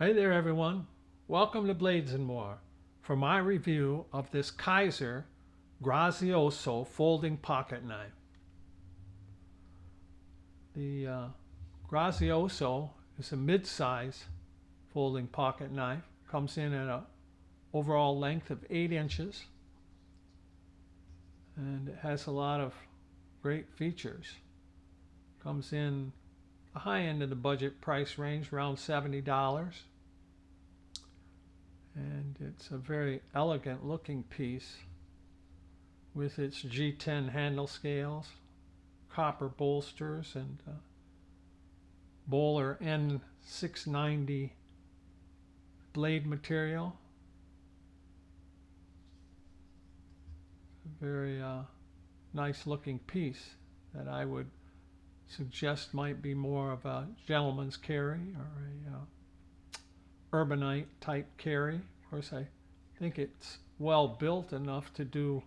Hey there everyone, welcome to Blades & More for my review of this Kizer Grazioso folding pocket knife. The Grazioso is a mid-size folding pocket knife, comes in at an overall length of 8 inches and it has a lot of great features. Comes in the high end of the budget price range, around $70. And it's a very elegant looking piece with its G10 handle scales, copper bolsters, and Bowler N690 blade material. A very nice looking piece that I would suggest might be more of a gentleman's carry or a urbanite type carry. Of course, I think it's well built enough to do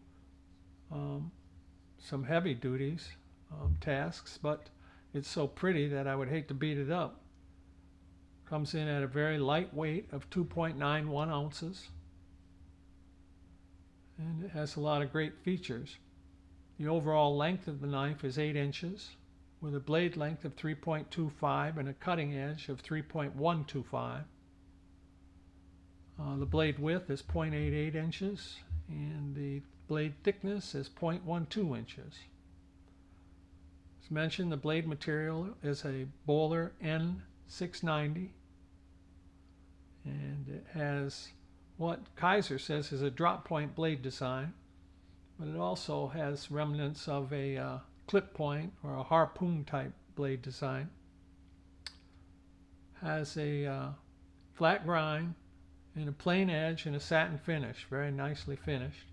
some heavy duties tasks, but it's so pretty that I would hate to beat it up. Comes in at a very light weight of 2.91 ounces, and it has a lot of great features. The overall length of the knife is 8 inches with a blade length of 3.25 and a cutting edge of 3.125. The blade width is 0.88 inches and the blade thickness is 0.12 inches. As mentioned, the blade material is a Bowler N690 and it has what Kizer says is a drop point blade design, but it also has remnants of a clip point or a harpoon type blade design. Has a flat grind and a plain edge and a satin finish, very nicely finished.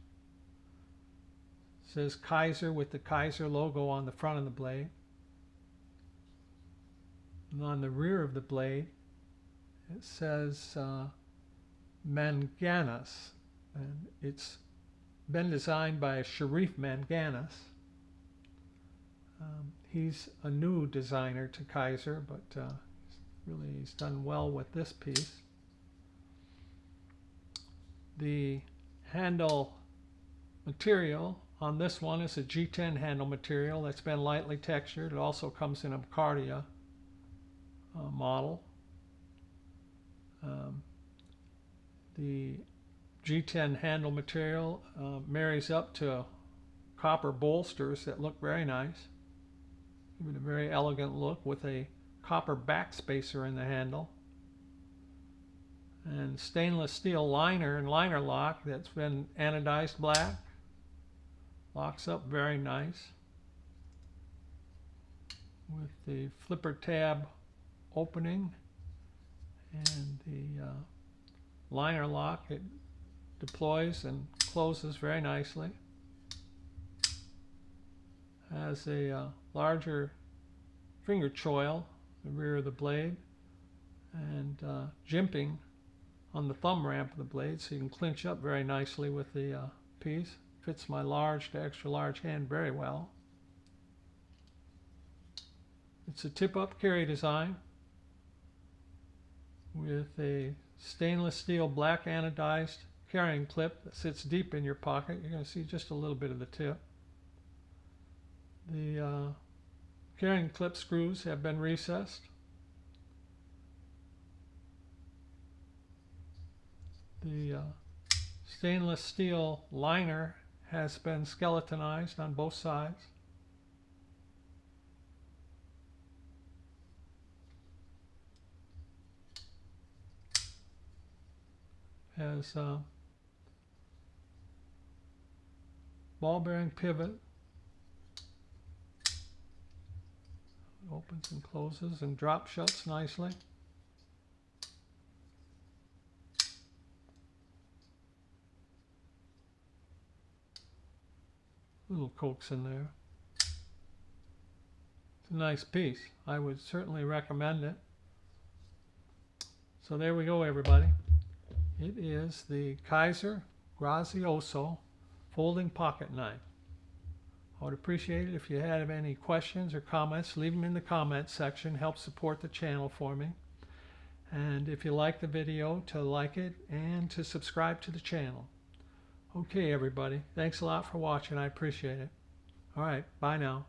It says Kizer with the Kizer logo on the front of the blade. And on the rear of the blade it says Manganas, and it's been designed by Sharif Manganas. He's a new designer to Kizer, but he's done well with this piece. The handle material on this one is a G10 handle material that's been lightly textured. It also comes in a Cardia model. The G10 handle material marries up to copper bolsters that look very nice. Give it a very elegant look with a copper backspacer in the handle. And stainless steel liner and liner lock that's been anodized black. Locks up very nice. With the flipper tab opening and the liner lock, it deploys and closes very nicely. Has a larger finger choil in the rear of the blade and jimping on the thumb ramp of the blade, so you can clinch up very nicely with the piece. Fits my large to extra large hand very well. It's a tip-up carry design with a stainless steel black anodized carrying clip that sits deep in your pocket. You're going to see just a little bit of the tip. The carrying clip screws have been recessed. The stainless steel liner has been skeletonized on both sides. Has ball bearing pivot. Opens and closes and drop shuts nicely. Little cokes in there. It's a nice piece. I would certainly recommend it. So there we go, everybody. It is the Kizer Grazioso folding pocket knife. I would appreciate it if you had any questions or comments. Leave them in the comments section. Help support the channel for me. And if you like the video, to like it and to subscribe to the channel. Okay, everybody. Thanks a lot for watching. I appreciate it. All right. Bye now.